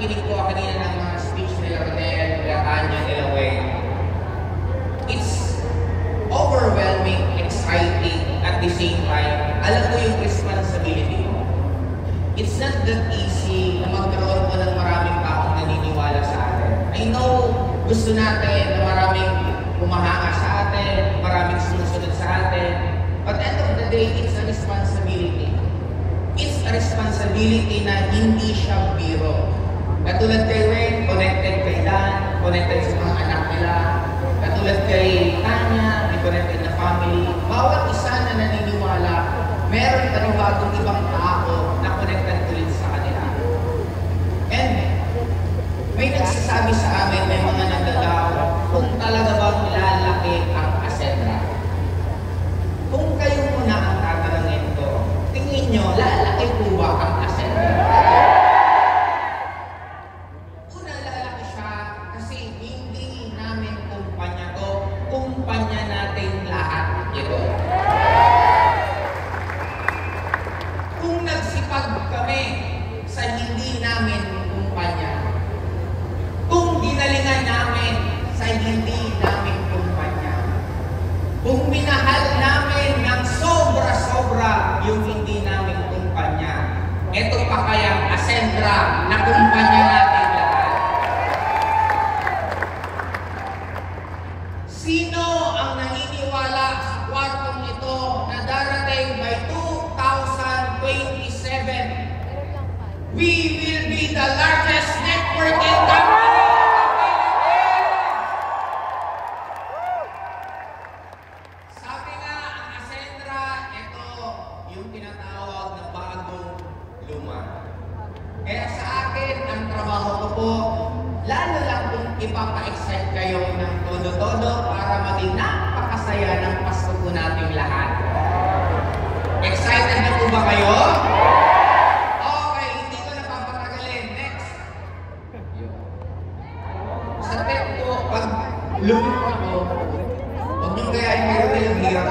nakikinig ko kanina ng mga speech nila Ronel, nila Tanya, nila Wayne, it's overwhelming, exciting, at the same time, alam mo yung responsibility mo. It's not that easy na magkaroon ko ng maraming taong naniniwala sa atin. I know, gusto natin na maraming humahanga sa atin, maraming sumusunod sa atin, but end of the day, it's a responsibility. It's a responsibility na hindi siya biro. Katulad kay Wayne, connected kay Dan, connected sa mga anak nila. Katulad kay Tanya, may connected na family. Bawat isa na naniniwala, meron panibagong ibang tao na connected ulit sa kanila. And may nagsasabi sa amin, may mga nagdadaw, kung talaga bang lalaki ang Ascendra. Kung kayo muna ang tatanungin ko, tingin nyo, lalaki po ba ang Ascendra? Unang lalaki siya kasi hindi namin kumpanya to, kumpanya natin lahat ito. Kung nagsipag kami sa hindi namin kumpanya, kung ginalingan namin sa hindi namin kumpanya, kung minahal namin ng sobra-sobra yung hindi namin kumpanya, ito pa kayang Ascendra na kumpanya natin lahat. Sino ang naniniwala sa kwartong ito na darating by 2027, we will be the largest network in the ipapa-excite kayo ng todo-todo para maging napakasaya ng Pasko po nating lahat. Excited na po ba kayo? Okay, hindi ko napapatagalin. Next. Sa tip ko, pag lumiko ako, huwag niyong gayahin meron na yung hirap.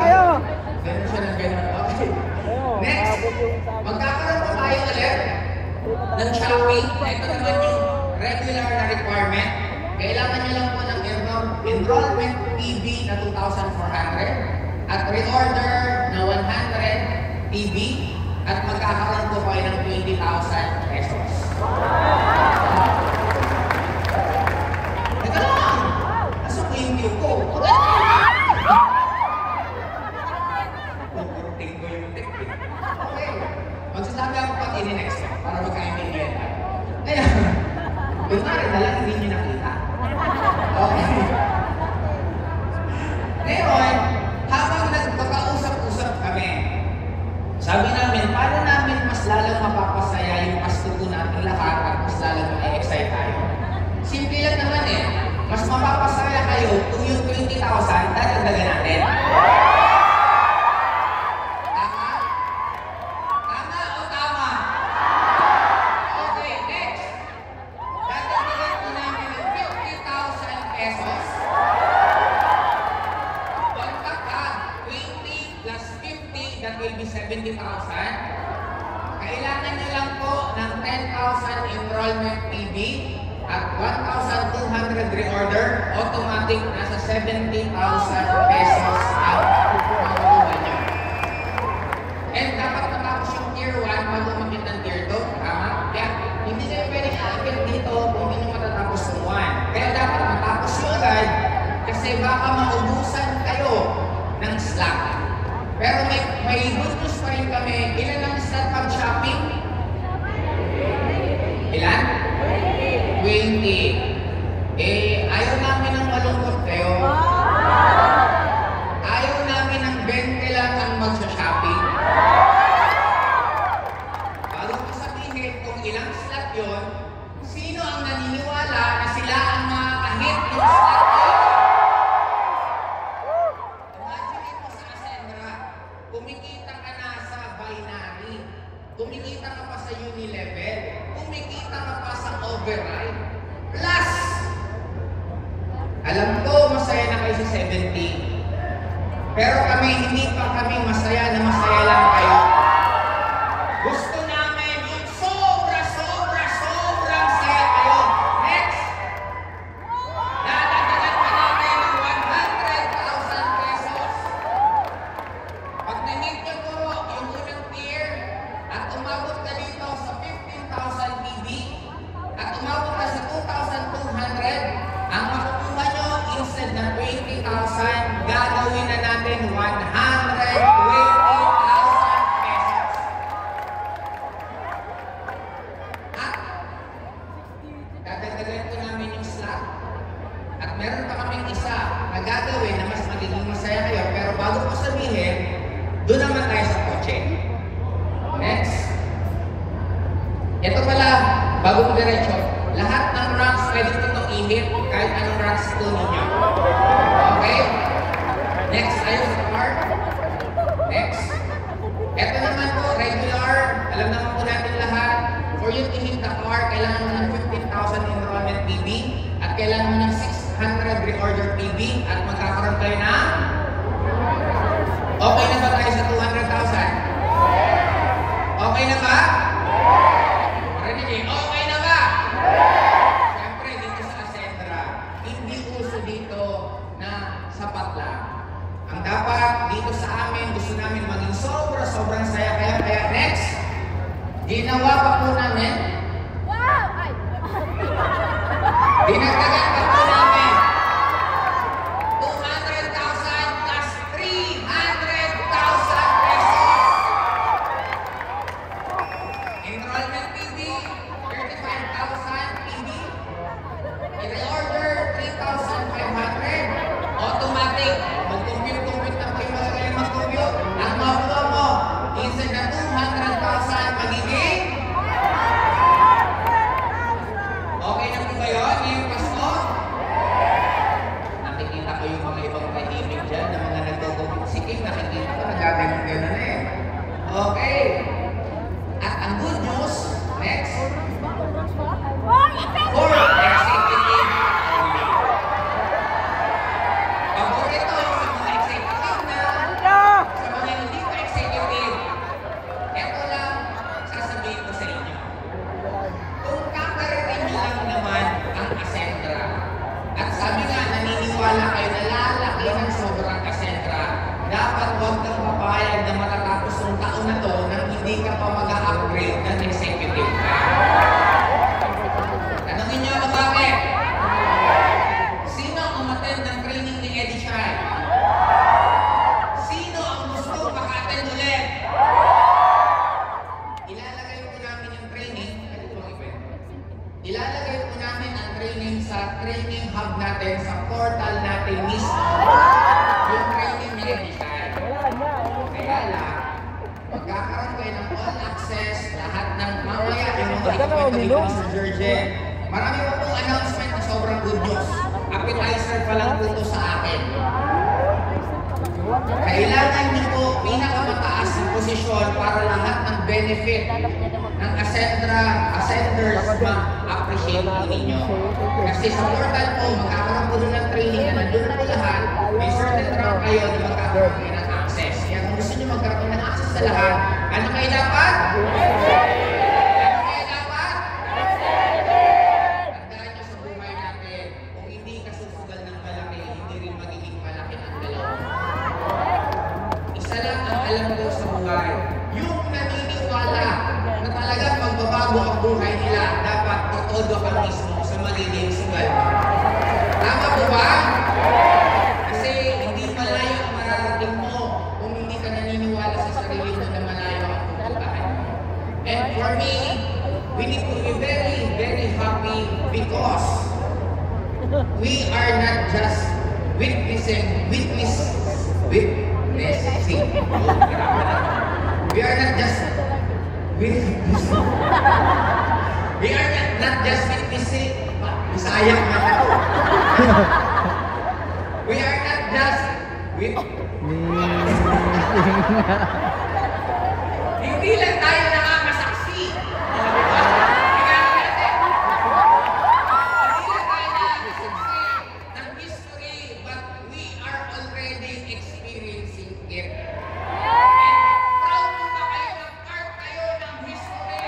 Ganun siya ng ganun. Okay. Next. Magkakaroon po tayo ulit ng shopping. Ito naman yung regular na requirement. Kailangan niyo lang po ng enrollment PB na 2,400 at reorder na 100 PB at magkakaroon po kayo ng 20,000 pesos. Teka lang! Nasaan ko yung view ko? Pukurting ko yung technique. Okay. Magsasabi ako pag ini-next para magka-MBA tayo. Kaya, kunwari na lang hindi nyo nakita. Okay. Ngayon, habang nagkakausap-usap kami, sabi namin, paano namin mas lalong mapapasaya yung Pasko po natin lahat at mas lalong ma-excite tayo? Simple lang naman eh. Mas mapapasaya kayo kung yung 20,000 dadagdagan natin. Tama? Tama o tama? Okay, next. Dadagdagan po namin ng 50,000 pesos. Kontak ka, 20 plus 50, that will be 70,000. Kailangan nyo lang po ng 10,000 enrollment PB at 1,200 reorder, automatic nasa 70,000 pesos ang makukuha nyo. And dapat matapos yung tier 1 bago umakit ng tier 2, tama? Kaya hindi kayo pwedeng aakit dito kung hindi nyo matatapos ng 1. Kaya dapat matapos nyo agad kasi baka maubusan kayo ng slot. Pero may good news pa rin kami. Ilan ang slot pag-shopping? Ilan? 20. Ayaw namin ng malungkot kayo. Ayaw namin ng 20 lang ang magsha-shopping. Bago ko sabihin kung ilang slot yun, sino ang naniniwala na sila ang makakahit ng slot yun? Imagine mo sa Ascendra, kumikita ka na sa binary, kumikita ka pa sa unilevel, kumikita ka pa sa override. Plus, alam ko masaya na kayo sa 70. Pero kami, hindi pa kami masaya na masaya lang kayo. Gusto namin yung sobrang saya kayo. Ito pala, bago ko diretso, lahat ng ranks pwede ko itong ihit kahit anong ranks ito ninyo. Okay? Next, ayos sa card. Next. Ito naman po, regular. Alam naman po natin lahat. For you to hit the card, kailangan mo ng 15,000 enrollment PB at kailangan mo ng 600 reorder PB at magkakaroon tayo na. Okay na ba tayo sa 200,000? Okay na ba? Okay na ba? Siyempre, dito sa Ascendra, hindi uso dito na sapat lang. Ang dapat dito sa amin, gusto namin maging sobrang saya. Kaya next, ginawa pa po namin. Dinagdagan pa po namin. 200,000 plus 300,000 pesos. Enrollment PB, 35,000 PB. I-reorder, 3,500. Automatic. Mag-compute na po yung magagaling mag-compute. Ang makuha mo, instead na 200,000, magiging? Okay na po ba yun? Ngayong Pasko? Nakikita ko yung mga ibang tahimik dyan na mga nagko-compute. Sige, nakikita ko, nagagaling-ganon eh. Okay. At ang good news, next, for executive only. Paborito yung sa mga executive na, sa mga hindi pa executive. Ito lang sasabihin ko sa inyo. Kung kakarating nyo lang naman ang Ascendra, at sabi nga, naniniwala kayo na lalaki ng sobrang Ascendra, dapat huwag kang papayag na matatapos ng taon na to nang hindi ka pa mag-upgrade ng executive. Tanungin niyo ako bakit? Sino ang umattend ng training ni Eddie Chai? Sino ang gusto maka-attend ulit? Ilalagay po namin yung training. Pwede ko bang i-pwede? Ilalagay po namin ang training sa training hub natin, sa portal natin mismo. Yung training ni Eddie Chai. Kaya lang, magkakaroon kayo ng all access, lahat ng mamaya, yung mga ikakwento dito ni Sir George. Marami po pong announcement na sobrang good news. Appetizer pa lang po ito sa akin. Kailangan niyo po pinakamataas na posisyon para lahat ng benefit ng Ascenders ma-appreciate po ninyo. Kasi sa portal po, magkakaroon po doon ng training na nandun po lahat, may certain rank kayo na magkakaroon kayo ng access. Kaya kung gusto niyo magkaroon ng access sa lahat, ano kayo dapat? Ano kayo dapat? Tandaan niyo sa buhay natin, kung hindi ka susugal ng malaki, hindi rin magiging malaki ang dalawa. Isa lang ang alam ko sa buhay, yung naniniwala na talagang magbabago ang buhay nila, dapat totodo ka mismo sa magiging sugal. Tama po ba? Kasi hindi malayo ang mararating mo kung hindi ka naniniwala sa sarili mo na malayo ang pupuntahan. And for me, we need to be very happy because we are not just witnessing. We are not just witnessing. Bisaya na ako. We are not just hindi lang tayo nakakasaksi. Ng history, but we are already experiencing it. And proud po ba kayo na part kayo ng history?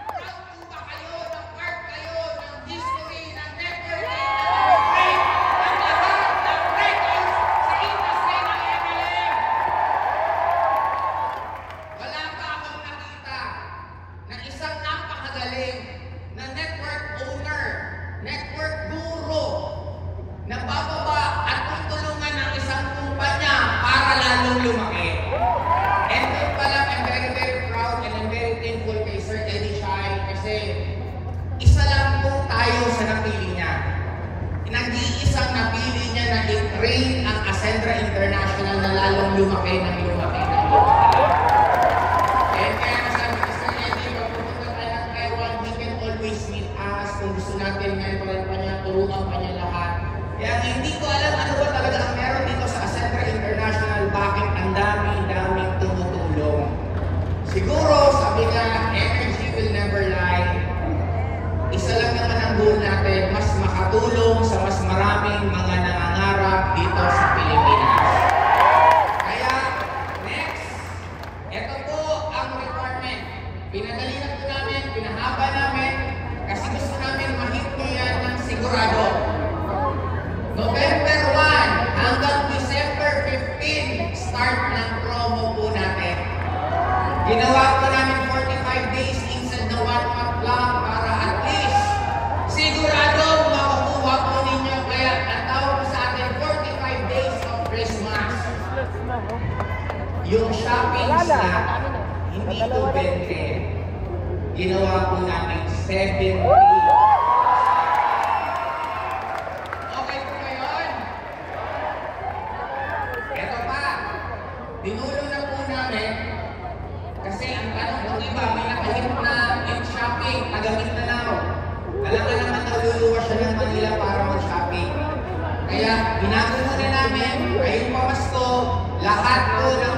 Proud po ba kayo na part kayo ng history ng network na break ang lahat ng records sa industry ng MLM? Wala pa akong nakita na isang napakagaling na network owner, network guru, na bababa at tutulungan ng isang kumpanya para lalong lumaki. And doon pa lang, I'm very proud and I'm very thankful kay Sir Eddie Chai kasi isa lang po tayo sa napili niya. Nag-iisang napili niya na i-train ang Ascendra International na lalong lumaki ng lumaki. And kaya sabi Ginawa ko namin 45 days instead na 1 month lang para at least sigurado makukuha po ninyo. Kaya ang tawag ko sa atin 45 days of Christmas. Yung shopping na hindi ko 20, ginawa po namin 7 days. Okay po ba yun? Ito pa, dinulo na po namin kasi ang tanong ng iba, may nakahit na yung shopping, nagamit na lang. Kailangan naman naluluwa siya ng Manila para mag-shopping. Kaya ginagawa na namin, ngayong pamasko, lahat po ng